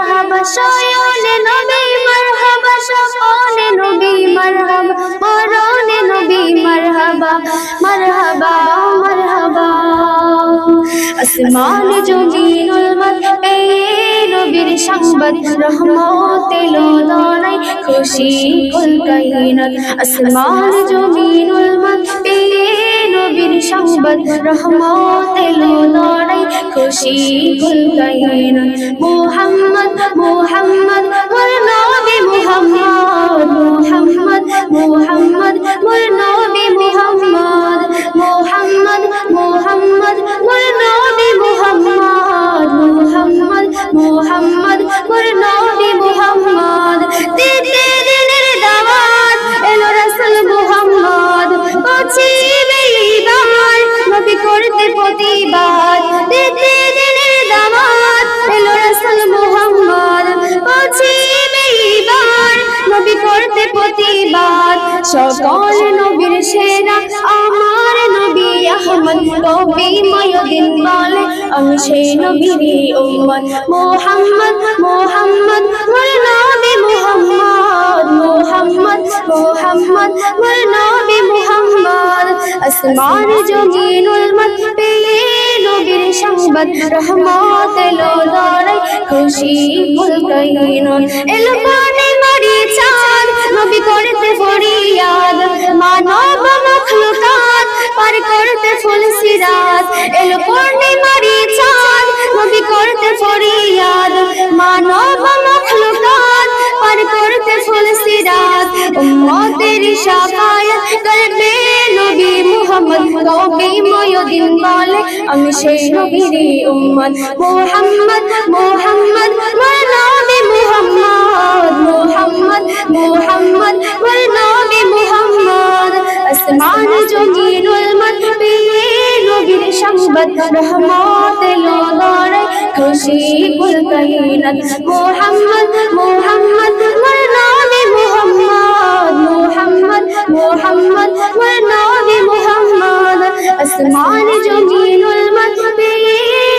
মারহাবা শয়নে নবী মারহাবা শয়নে নবী মারহাবা মরণে নবী মারহাবা মারহাবা মারহাবা আসমান জমিনুল মত পেয়ে নবীর সংবাদ রহমত এলো দনাই খুশি কুল কায়নাত আসমান জমিনুল মত পেয়ে নবীর সংবাদ রহমত এলো দনাই খুশি কুল কায়নাত মুহাম্মদ মুহাম্মদ মোর নবী মুহাম্মদ মুহাম্মদ মুহাম্মদ মোর নবী মুহাম্মদ মুহাম্মদ মুহাম্মদ মোর নবী মুহাম্মদ মুহাম্মদ মুহাম্মদ মোর নবী মুহাম্মদ দিতে দিনের দাওয়াত এলো রাসূল মুহাম্মদ পৌঁছিবে এইবার নবী করতে প্রতিবাদ দিতে দিনের দাওয়াত এলো রাসূল মুহাম্মদ পৌঁছিবে এইবার নবী করতে প্রতিবাদ সকল নবীর সেরা আমার নবী আহমদ কবি ময়দিন বলে আমি সেই নবীর উম্মত মুহাম্মদ মুহাম্মদ মোর নবী মুহাম্মদ মুহাম্মদ মুহাম্মদ মোর নবী মুহাম্মদ আসমান জমিনুল মত পেয়ে নবীর সংবাদ রহমত এলো দনাই খুশি কুল কায়নাত এলো পানে মারি চাঁদ নবী করতে ফরিয়াদ মানব মখলুকাত পার করতে ফুল সিরাত এলো পানে মারি চাঁদ নবী করতে ফরিয়াদ মানব মখলুকাত পার করতে ফুল সিরাত উম্মতের শাফায়াত করবে নবী মুহাম্মদ কবি ময়দিন বলে আমি সেই নবীর উম্মত মুহাম্মদ মুহাম্মদ মোর নবী মুহাম্মদ মুহাম্মদ মুহাম্মদ মোর নবী মুহাম্মদ আসমান জমিনুল মত পেয়ে নবীর সংবাদ রহমত এলো দনাই খুশি কুল কায়নাত মুহাম্মদ মুহাম্মদ মোর নবী মুহাম্মদ মুহাম্মদ মুহাম্মদ মোর নবী মুহাম্মদ আসমান জমিনুল মত পেয়ে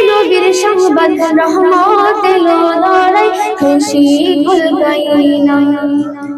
নবীর সংবাদ রহমত এলো দনাই খুশি কুল কায়নাত।